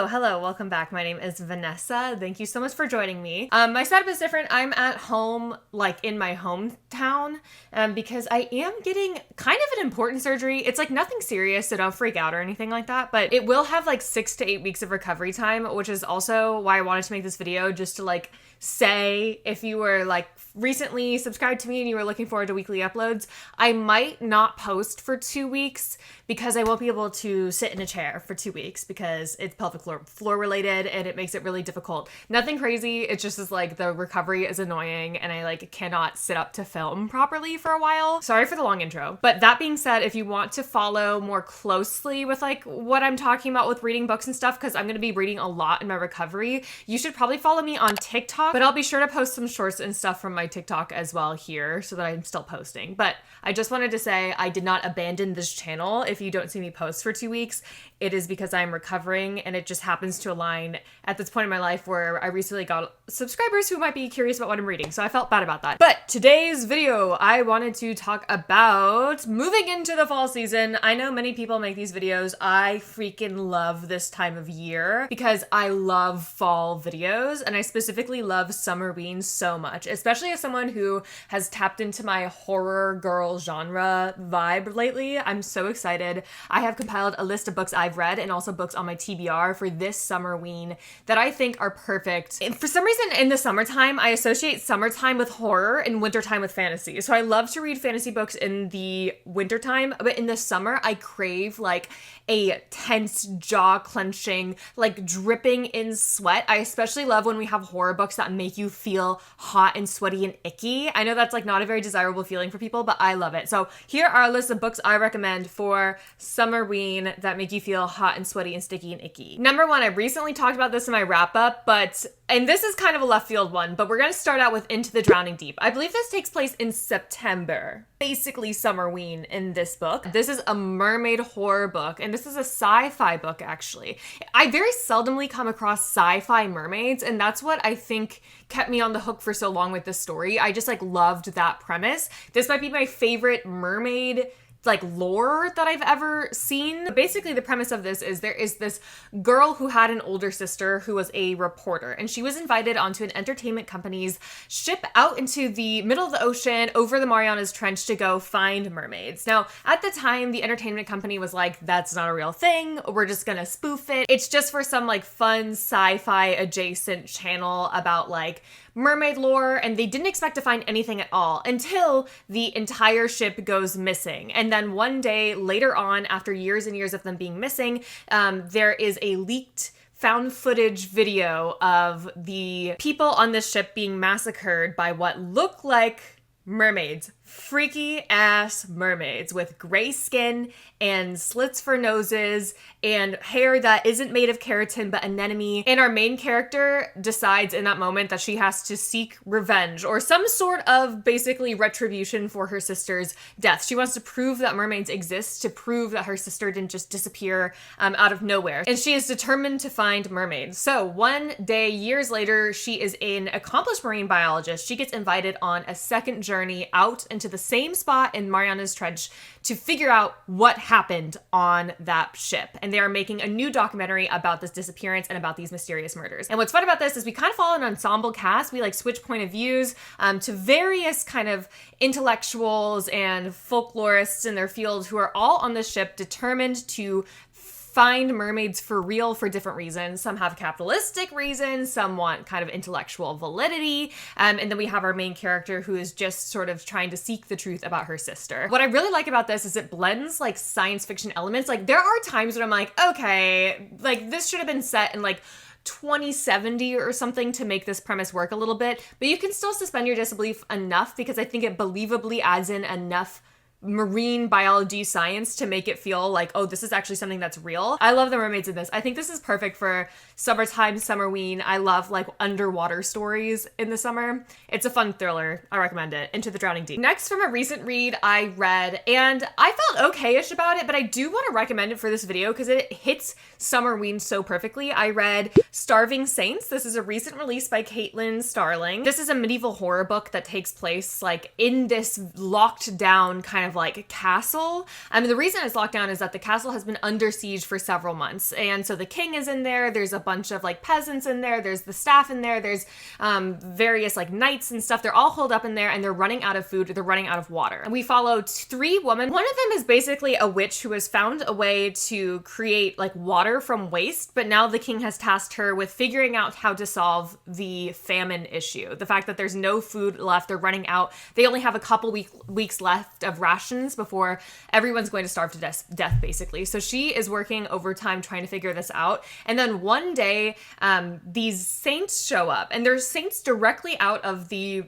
Hello, welcome back. My name is Vanessa. Thank you so much for joining me. My setup is different. I'm at home, like in my hometown, because I am getting kind of an important surgery. It's like nothing serious, so don't freak out or anything like that, but it will have like 6 to 8 weeks of recovery time, which is also why I wanted to make this video, just to like say, if you were like recently subscribed to me and you were looking forward to weekly uploads, I might not post for 2 weeks because I won't be able to sit in a chair for 2 weeks because it's pelvic floor related and it makes it really difficult. Nothing crazy. It's just is like the recovery is annoying and I like cannot sit up to film properly for a while. Sorry for the long intro. But that being said, if you want to follow more closely with like what I'm talking about with reading books and stuff, because I'm going to be reading a lot in my recovery, you should probably follow me on TikTok, but I'll be sure to post some shorts and stuff from my TikTok as well here so that I'm still posting. But I just wanted to say I did not abandon this channel. If you don't see me post for 2 weeks, it is because I'm recovering and it just happens to align at this point in my life where I recently got subscribers who might be curious about what I'm reading. So I felt bad about that. But today's video, I wanted to talk about moving into the fall season. I know many people make these videos. I freaking love this time of year because I love fall videos and I specifically love summerween so much, especially as someone who has tapped into my horror girl genre vibe lately. I'm so excited. I have compiled a list of books I've read and also books on my TBR for this summerween that I think are perfect. And for some reason in the summertime, I associate summertime with horror and wintertime with fantasy. So I love to read fantasy books in the wintertime, but in the summer, I crave like a tense, jaw-clenching, like dripping in sweat. I especially love when we have horror books that make you feel hot and sweaty and icky. I know that's like not a very desirable feeling for people, but I love it. So here are a list of books I recommend for summerween that make you feel hot and sweaty and sticky and icky. Number 1, I recently talked about this in my wrap-up, and this is kind of a left field one, but we're going to start out with Into the Drowning Deep. I believe this takes place in September, basically summerween in this book. This is a mermaid horror book, and this is a sci-fi book, actually. I very seldomly come across sci-fi mermaids, and that's what I think kept me on the hook for so long with this story. I just like loved that premise. This might be my favorite mermaid like lore that I've ever seen. Basically, the premise of this is there is this girl who had an older sister who was a reporter, and she was invited onto an entertainment company's ship out into the middle of the ocean over the Marianas Trench to go find mermaids. Now, at the time, the entertainment company was like, that's not a real thing. We're just gonna spoof it. It's just for some like fun sci-fi adjacent channel about like mermaid lore, and they didn't expect to find anything at all until the entire ship goes missing. And then one day later on, after years and years of them being missing, there is a leaked found footage video of the people on this ship being massacred by what look like mermaids. Freaky ass mermaids with gray skin and slits for noses and hair that isn't made of keratin but anemone. And our main character decides in that moment that she has to seek revenge or some sort of basically retribution for her sister's death. She wants to prove that mermaids exist, to prove that her sister didn't just disappear out of nowhere. And she is determined to find mermaids. So one day, years later, she is an accomplished marine biologist. She gets invited on a second journey out into the same spot in Marianas Trench to figure out what happened on that ship. And they are making a new documentary about this disappearance and about these mysterious murders. And what's fun about this is we kind of follow an ensemble cast. We like switch point of views to various kind of intellectuals and folklorists in their field who are all on this ship determined to find mermaids for real for different reasons. Some have capitalistic reasons, some want kind of intellectual validity, and then we have our main character who is just sort of trying to seek the truth about her sister. What I really like about this is it blends like science fiction elements. Like there are times when I'm like, okay, like this should have been set in like 2070 or something to make this premise work a little bit, but you can still suspend your disbelief enough because I think it believably adds in enough marine biology science to make it feel like, oh, this is actually something that's real. I love the mermaids in this. I think this is perfect for summertime, summerween. I love like underwater stories in the summer. It's a fun thriller. I recommend it. Into the Drowning Deep. Next, from a recent read I read, and I felt okay-ish about it, but I do want to recommend it for this video because it hits summerween so perfectly. I read Starving Saints. This is a recent release by Caitlin Starling. This is a medieval horror book that takes place like in this locked down kind kind of like castle. I mean, the reason it's locked down is that the castle has been under siege for several months. And so the king is in there. There's a bunch of like peasants in there. There's the staff in there. There's various like knights and stuff. They're all holed up in there and they're running out of food. They're running out of water. And we follow 3 women. One of them is basically a witch who has found a way to create like water from waste. But now the king has tasked her with figuring out how to solve the famine issue. The fact that there's no food left. They're running out. They only have a couple weeks left of rations before everyone's going to starve to death, basically. So she is working overtime trying to figure this out. And then one day, these saints show up, and they're saints directly out of the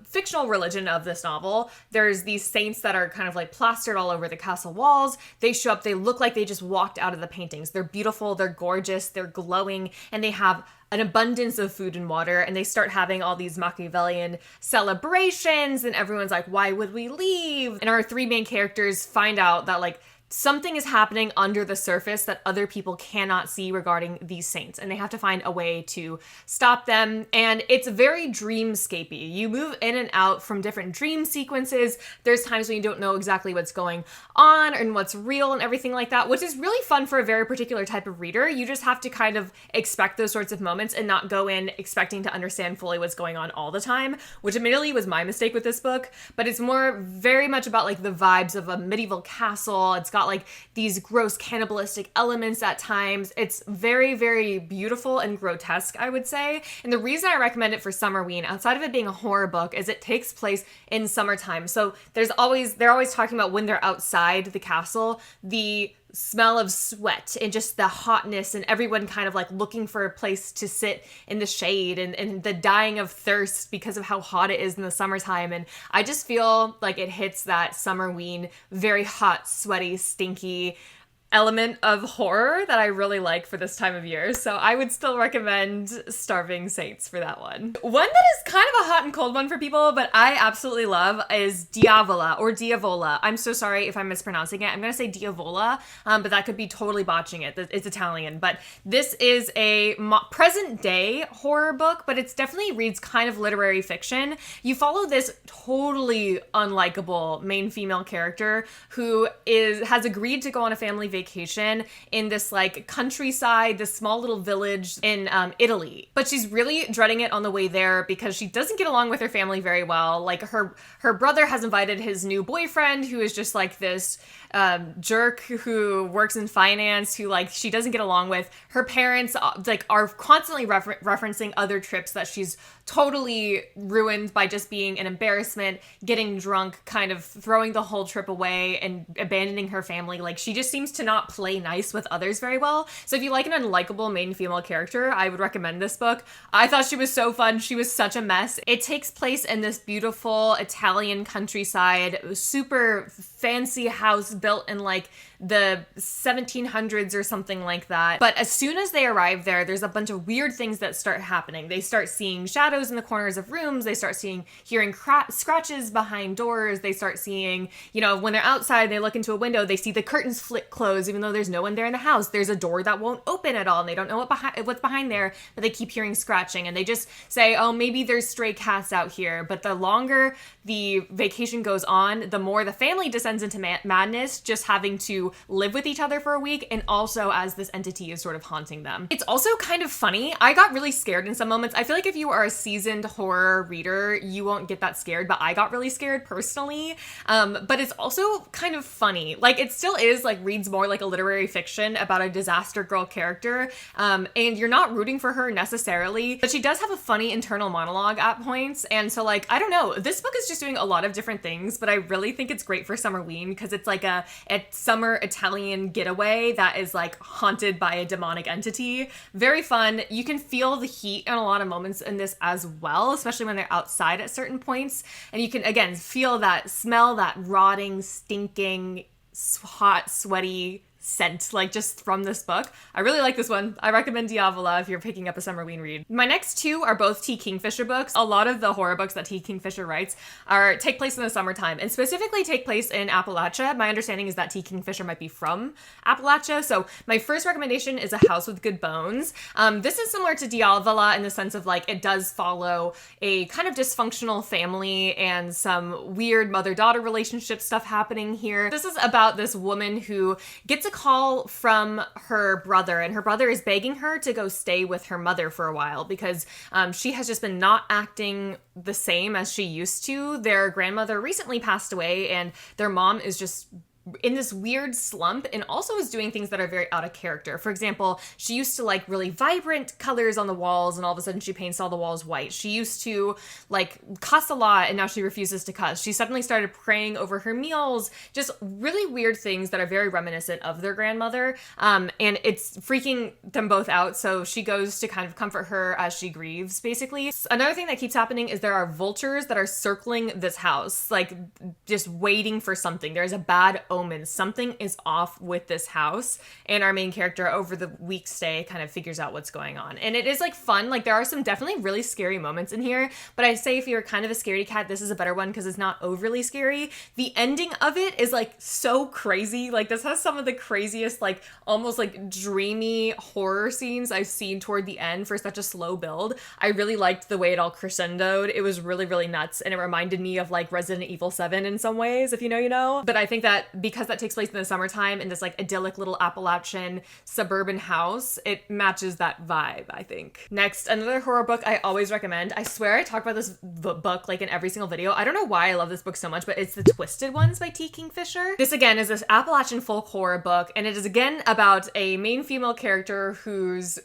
fictional religion of this novel. There's these saints that are kind of like plastered all over the castle walls. They show up. They look like they just walked out of the paintings. They're beautiful. They're gorgeous. They're glowing, and they have an abundance of food and water, and they start having all these Machiavellian celebrations, and everyone's like, why would we leave? And our 3 main characters find out that like something is happening under the surface that other people cannot see regarding these saints, and they have to find a way to stop them. And it's very dreamscapey. You move in and out from different dream sequences. There's times when you don't know exactly what's going on and what's real and everything like that, which is really fun for a very particular type of reader. You just have to kind of expect those sorts of moments and not go in expecting to understand fully what's going on all the time, which admittedly was my mistake with this book. But it's more very much about like the vibes of a medieval castle. It's got like these gross cannibalistic elements at times. It's very, very beautiful and grotesque, I would say. And the reason I recommend it for summerween, outside of it being a horror book, is it takes place in summertime. So they're always talking about when they're outside the castle, the smell of sweat and just the hotness, and everyone kind of like looking for a place to sit in the shade, and the dying of thirst because of how hot it is in the summertime. And I just feel like it hits that summerween, very hot, sweaty, stinky element of horror that I really like for this time of year. So I would still recommend Starving Saints for that one. One that is kind of a hot and cold one for people, but I absolutely love, is Diavola or Diavola. I'm so sorry if I'm mispronouncing it. I'm going to say Diavola, but that could be totally botching it. It's Italian. But this is a present day horror book, but it's definitely reads kind of literary fiction. You follow this totally unlikable main female character who has agreed to go on a family vacation in this like countryside, this small little village in Italy. But she's really dreading it on the way there because she doesn't get along with her family very well. Like her brother has invited his new boyfriend, who is just like this jerk who works in finance, who like she doesn't get along with. Her parents like are constantly referencing other trips that she's totally ruined by just being an embarrassment, getting drunk, kind of throwing the whole trip away and abandoning her family. Like she just seems to not play nice with others very well. So if you like an unlikable main female character, I would recommend this book. I thought she was so fun. She was such a mess. It takes place in this beautiful Italian countryside, super fancy house built in like the 1700s or something like that. But as soon as they arrive there, there's a bunch of weird things that start happening. They start seeing shadows in the corners of rooms. They start hearing scratches behind doors. They start seeing, when they're outside, they look into a window, they see the curtains flick closed, even though there's no one there in the house. There's a door that won't open at all, and they don't know what's behind there, but they keep hearing scratching, and they just say, oh, maybe there's stray cats out here. But the longer the vacation goes on, the more the family descends into madness, just having to live with each other for a week, and also as this entity is sort of haunting them. It's also kind of funny. I got really scared in some moments. I feel like if you are a seasoned horror reader, you won't get that scared, but I got really scared personally. But it's also kind of funny. Like it still is like reads more like a literary fiction about a disaster girl character, and you're not rooting for her necessarily, but she does have a funny internal monologue at points. And so like, I don't know, this book is just doing a lot of different things, but I really think it's great for summerween because it's like a summer Italian getaway that is like haunted by a demonic entity. Very fun. You can feel the heat in a lot of moments in this as well, especially when they're outside at certain points. And you can, again, feel that smell, that rotting, stinking, hot, sweaty scent, like just from this book. I really like this one. I recommend Diavola if you're picking up a summerween read. My next two are both T. Kingfisher books. A lot of the horror books that T. Kingfisher writes take place in the summertime and specifically take place in Appalachia. My understanding is that T. Kingfisher might be from Appalachia. So my first recommendation is A House with Good Bones. This is similar to Diavola in the sense of like it does follow a kind of dysfunctional family and some weird mother-daughter relationship stuff happening here. This is about this woman who gets a call from her brother, and her brother is begging her to go stay with her mother for a while because she has just been not acting the same as she used to. Their grandmother recently passed away, and their mom is just in this weird slump and also is doing things that are very out of character. For example, she used to like really vibrant colors on the walls and all of a sudden she paints all the walls white. She used to like cuss a lot and now she refuses to cuss. She suddenly started praying over her meals, just really weird things that are very reminiscent of their grandmother. And it's freaking them both out. So she goes to kind of comfort her as she grieves, basically. Another thing that keeps happening is there are vultures that are circling this house, like just waiting for something. There's a bad omen. Something is off with this house, and our main character over the week stay kind of figures out what's going on. And it is like fun. Like there are some definitely really scary moments in here, but I'd say if you're kind of a scaredy cat, this is a better one because it's not overly scary. The ending of it is like so crazy. Like this has some of the craziest, like almost like dreamy horror scenes I've seen toward the end for such a slow build. I really liked the way it all crescendoed. It was really, really nuts, and it reminded me of like Resident Evil 7 in some ways, if you know, you know. But I think that because that takes place in the summertime in this like idyllic little Appalachian suburban house, it matches that vibe, I think. Next, another horror book I always recommend. I swear I talk about this book like in every single video. I don't know why I love this book so much, but it's The Twisted Ones by T. Kingfisher. This again is this Appalachian folk horror book, and it is again about a main female character whose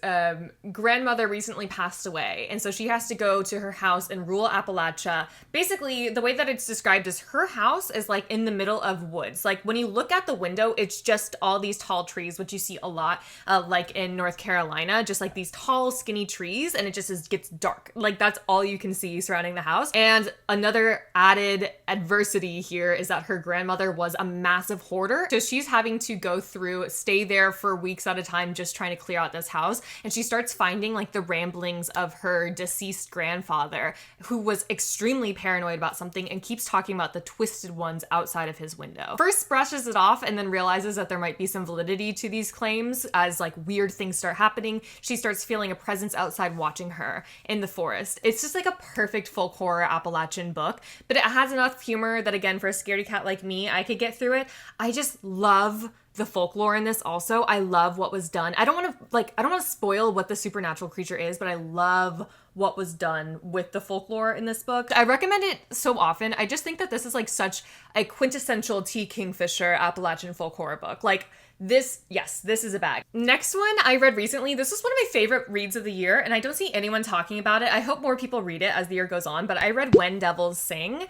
grandmother recently passed away, and so she has to go to her house in rural Appalachia. Basically, the way that it's described is her house is like in the middle of woods. Like when you look out the window, it's just all these tall trees, which you see a lot, like in North Carolina, just like these tall, skinny trees, and it just gets dark. Like that's all you can see surrounding the house. And another added adversity here is that her grandmother was a massive hoarder, so she's having to stay there for weeks at a time, just trying to clear out this house. And she starts finding like the ramblings of her deceased grandfather, who was extremely paranoid about something and keeps talking about the twisted ones outside of his window. First brushes it off and then realizes that there might be some validity to these claims as like weird things start happening. She starts feeling a presence outside watching her in the forest. It's just like a perfect folk horror Appalachian book, but it has enough humor that again, for a scaredy cat like me, I could get through it. I just love the folklore in this also. I love what was done. I don't want to spoil what the supernatural creature is, but I love what was done with the folklore in this book. I recommend it so often. I just think that this is like such a quintessential T. Kingfisher Appalachian folk horror book. Like this is a bag. Next one I read recently. This was one of my favorite reads of the year, and I don't see anyone talking about it. I hope more people read it as the year goes on, but I read When Devils Sing.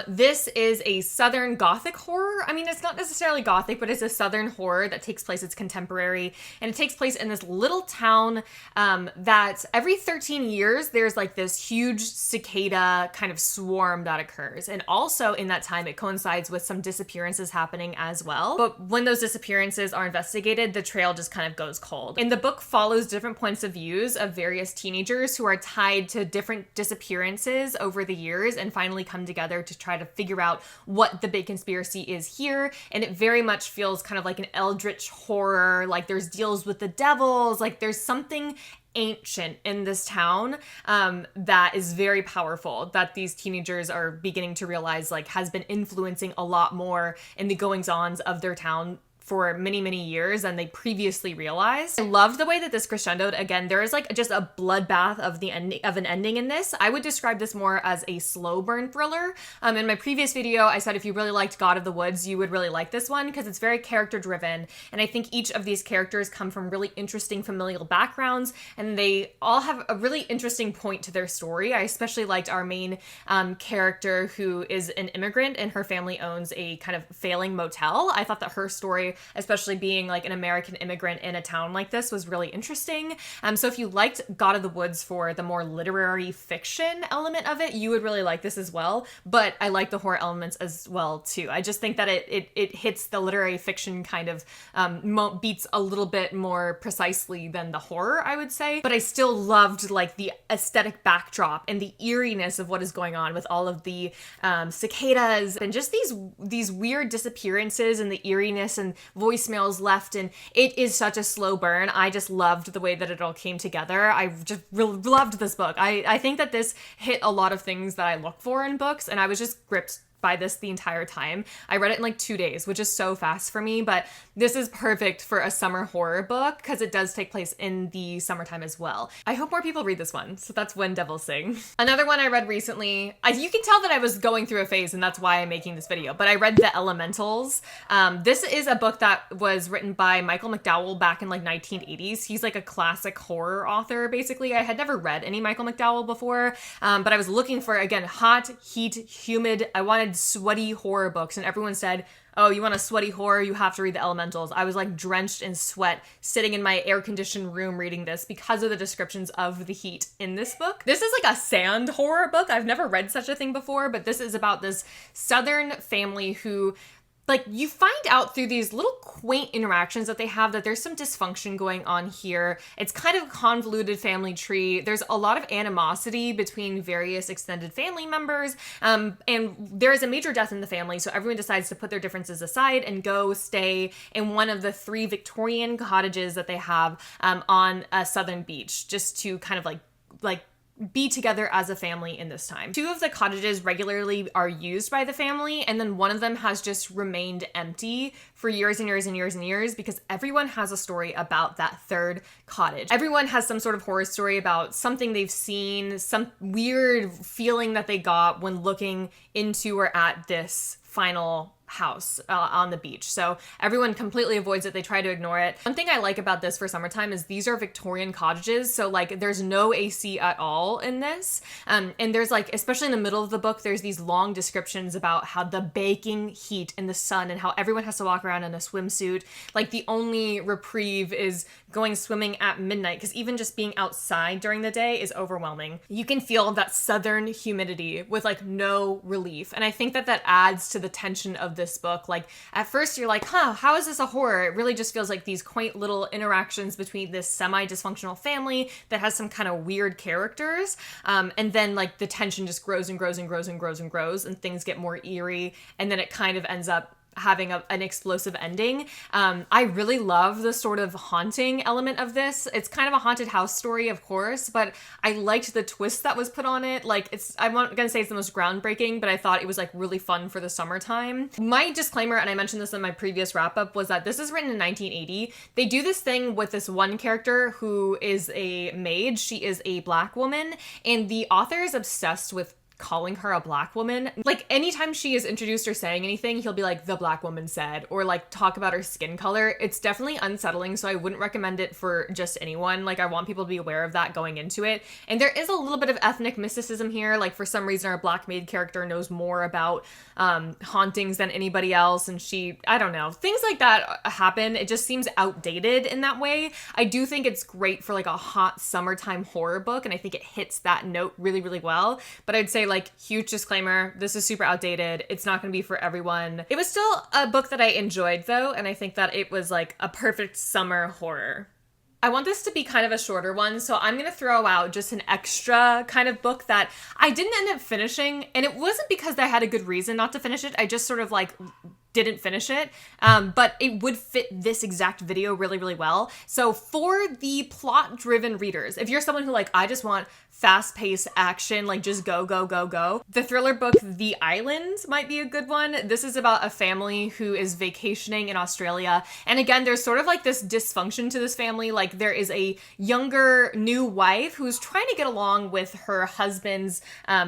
This is a Southern Gothic horror. I mean, it's not necessarily Gothic, but it's a Southern horror that takes place, it's contemporary, and it takes place in this little town that every 13 years, there's like this huge cicada kind of swarm that occurs. And also in that time, it coincides with some disappearances happening as well. But when those disappearances are investigated, the trail just kind of goes cold. And the book follows different points of views of various teenagers who are tied to different disappearances over the years and finally come together to try to figure out what the big conspiracy is here. And it very much feels kind of like an eldritch horror, like there's deals with the devils, like there's something ancient in this town that is very powerful, that these teenagers are beginning to realize like has been influencing a lot more in the goings-ons of their town for many, many years than they previously realized. I loved the way that this crescendoed. Again, there is like just a bloodbath of an ending in this. I would describe this more as a slow burn thriller. In my previous video, I said if you really liked God of the Woods, you would really like this one because it's very character driven. And I think each of these characters come from really interesting familial backgrounds, and they all have a really interesting point to their story. I especially liked our main character, who is an immigrant and her family owns a kind of failing motel. I thought that her story story, especially being like an American immigrant in a town like this, was really interesting. So if you liked God of the Woods for the more literary fiction element of it, you would really like this as well. But I like the horror elements as well too. I just think that it hits the literary fiction kind of beats a little bit more precisely than the horror, I would say. But I still loved like the aesthetic backdrop and the eeriness of what is going on with all of the cicadas and just these weird disappearances and the eeriness and voicemails left. And it is such a slow burn. I just loved the way that it all came together. I just really loved this book. I think that this hit a lot of things that I look for in books, and I was just gripped by this the entire time. I read it in like 2 days, which is so fast for me, but this is perfect for a summer horror book because it does take place in the summertime as well. I hope more people read this one. So that's When Devils Sing. Another one I read recently, you can tell that I was going through a phase, and that's why I'm making this video, but I read The Elementals. This is a book that was written by Michael McDowell back in like 1980s. He's like a classic horror author, basically. I had never read any Michael McDowell before, but I was looking for, again, hot, heat, humid. I wanted sweaty horror books, and everyone said, oh, you want a sweaty horror? You have to read The Elementals. I was like drenched in sweat sitting in my air-conditioned room reading this because of the descriptions of the heat in this book. This is like a sand horror book. I've never read such a thing before, but this is about this Southern family who, like, you find out through these little quaint interactions that they have that there's some dysfunction going on here. It's kind of a convoluted family tree. There's a lot of animosity between various extended family members, and there is a major death in the family, so everyone decides to put their differences aside and go stay in one of the 3 Victorian cottages that they have on a southern beach, just to kind of like be together as a family in this time. 2 of the cottages regularly are used by the family, and then one of them has just remained empty for years and years and years and years because everyone has a story about that 3rd cottage. Everyone has some sort of horror story about something they've seen, some weird feeling that they got when looking into or at this final house on the beach. So everyone completely avoids it. They try to ignore it. One thing I like about this for summertime is these are Victorian cottages. So like there's no AC at all in this. And there's like, especially in the middle of the book, there's these long descriptions about how the baking heat in the sun and how everyone has to walk around in a swimsuit. Like the only reprieve is going swimming at midnight because even just being outside during the day is overwhelming. You can feel that southern humidity with like no relief. And I think that adds to the tension of this book. Like at first you're like, how is this a horror? It really just feels like these quaint little interactions between this semi-dysfunctional family that has some kind of weird characters. And then like the tension just grows and grows and grows and grows and grows and things get more eerie. And then it kind of ends up having an explosive ending. I really love the sort of haunting element of this. It's kind of a haunted house story, of course, but I liked the twist that was put on it. Like I'm not gonna say it's the most groundbreaking, but I thought it was like really fun for the summertime. My disclaimer, and I mentioned this in my previous wrap up, was that this is written in 1980. They do this thing with this one character who is a maid. She is a Black woman, and the author is obsessed with calling her a Black woman. Like anytime she is introduced or saying anything, he'll be like, the Black woman said, or like talk about her skin color. It's definitely unsettling, so I wouldn't recommend it for just anyone. Like I want people to be aware of that going into it. And there is a little bit of ethnic mysticism here. Like for some reason our Black maid character knows more about hauntings than anybody else, and I don't know, things like that happen. It just seems outdated in that way. I do think it's great for like a hot summertime horror book, and I think it hits that note really, really well. But I'd say like huge disclaimer, this is super outdated. It's not going to be for everyone. It was still a book that I enjoyed though, and I think that it was like a perfect summer horror. I want this to be kind of a shorter one, so I'm going to throw out just an extra kind of book that I didn't end up finishing, and it wasn't because I had a good reason not to finish it. I just sort of like didn't finish it, but it would fit this exact video really, really well. So for the plot-driven readers, if you're someone who like, I just want fast-paced action, like just go, go, go, go, the thriller book The Island might be a good one. This is about a family who is vacationing in Australia. And again, there's sort of like this dysfunction to this family. Like there is a younger new wife who's trying to get along with her husband's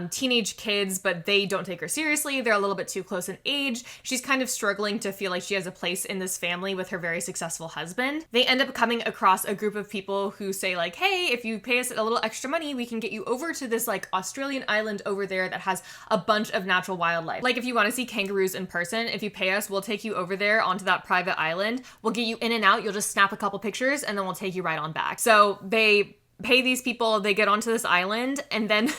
teenage kids, but they don't take her seriously. They're a little bit too close in age. She's kind of struggling to feel like she has a place in this family with her very successful husband. They end up coming across a group of people who say like, hey, if you pay us a little extra money, we can get you over to this like Australian island over there that has a bunch of natural wildlife. Like if you want to see kangaroos in person, if you pay us, we'll take you over there onto that private island. We'll get you in and out. You'll just snap a couple pictures and then we'll take you right on back. So they pay these people, they get onto this island, and then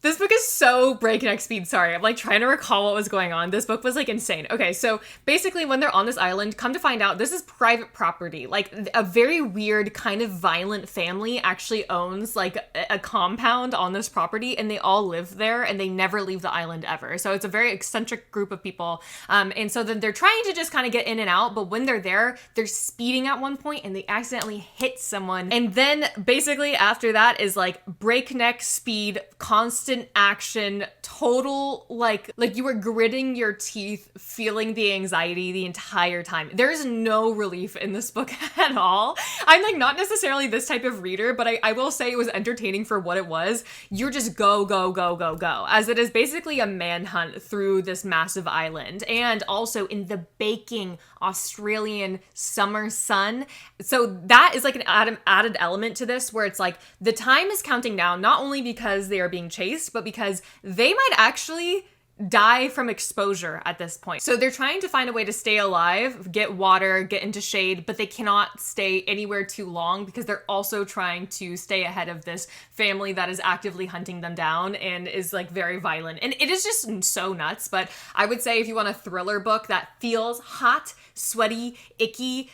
this book is so breakneck speed. Sorry, I'm like trying to recall what was going on. This book was like insane. Okay, so basically when they're on this island, come to find out this is private property. Like a very weird kind of violent family actually owns like a compound on this property, and they all live there and they never leave the island ever. So it's a very eccentric group of people. And so then they're trying to just kind of get in and out, but when they're there, they're speeding at one point and they accidentally hit someone. And then basically after that is like breakneck speed, constant action, total like you were gritting your teeth, feeling the anxiety the entire time. There is no relief in this book at all. I'm like not necessarily this type of reader, but I will say it was entertaining for what it was. You're just go, go, go, go, go, as it is basically a manhunt through this massive island, and also in the baking Australian summer sun. So that is like an added element to this, where it's like the time is counting down, not only because they are being chased, but because they might actually die from exposure at this point. So they're trying to find a way to stay alive, get water, get into shade, but they cannot stay anywhere too long because they're also trying to stay ahead of this family that is actively hunting them down and is like very violent. And it is just so nuts. But I would say if you want a thriller book that feels hot, sweaty, icky,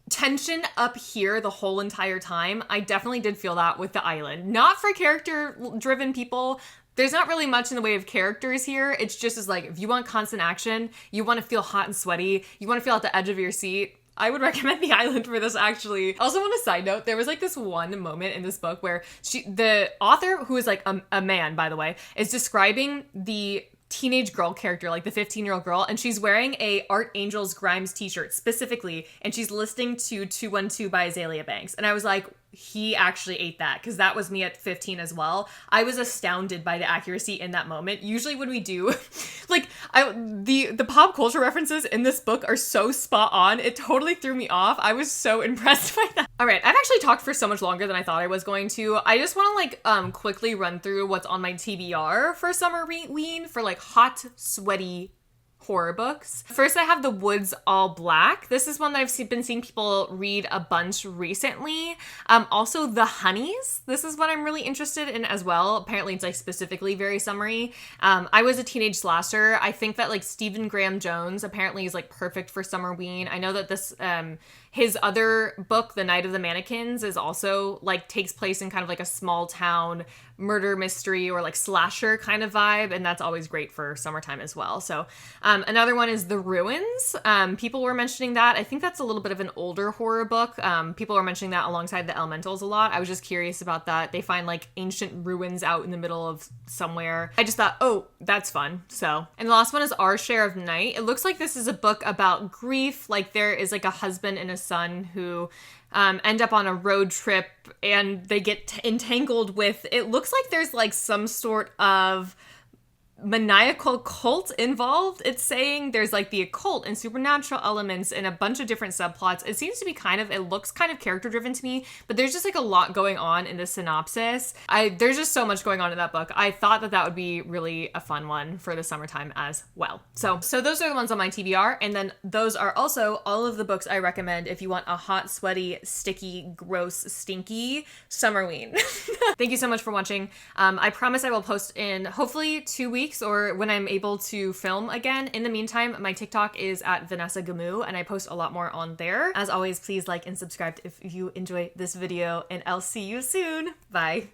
tension up here the whole entire time, I definitely did feel that with The Island. Not for character-driven people. There's not really much in the way of characters here. It's just as like, if you want constant action, you want to feel hot and sweaty, you want to feel at the edge of your seat, I would recommend The Island for this, actually. Also, on a side note, there was like this one moment in this book where the author, who is like a man, by the way, is describing the teenage girl character, like the 15-year-old girl, and she's wearing a Art Angels Grimes t-shirt specifically, and she's listening to 212 by Azalea Banks. And I was like, he actually ate that, because that was me at 15 as well. I was astounded by the accuracy in that moment. Usually when we do like the pop culture references in this book are so spot on. It totally threw me off. I was so impressed by that. All right, I've actually talked for so much longer than I thought I was going to. I just want to like quickly run through what's on my TBR for summerween for like hot, sweaty horror books. First, I have The Woods All Black. This is one that I've been seeing people read a bunch recently. Also, The Honeys. This is what I'm really interested in as well. Apparently, it's like specifically very summery. I was a teenage slasher. I think that like Stephen Graham Jones apparently is like perfect for summerween. I know that this his other book, The Night of the Mannequins, is also like takes place in kind of like a small town murder mystery or like slasher kind of vibe, and that's always great for summertime as well. So another one is The Ruins. People were mentioning that. I think that's a little bit of an older horror book. People were mentioning that alongside The Elementals a lot. I was just curious about that. They find like ancient ruins out in the middle of somewhere. I just thought, oh, that's fun. So, and the last one is Our Share of Night. It looks like this is a book about grief. Like there is like a husband and a son who end up on a road trip, and they get entangled with, it looks like there's like some sort of maniacal cult involved. It's saying there's like the occult and supernatural elements and a bunch of different subplots. It seems to be it looks kind of character driven to me, but there's just like a lot going on in the synopsis. There's just so much going on in that book. I thought that would be really a fun one for the summertime as well. So those are the ones on my TBR, and then those are also all of the books I recommend if you want a hot, sweaty, sticky, gross, stinky summerween. Thank you so much for watching. I promise I will post in hopefully 2 weeks or when I'm able to film again. In the meantime, my TikTok is at Vanessa Gamu, and I post a lot more on there. As always, please like and subscribe if you enjoy this video, and I'll see you soon. Bye.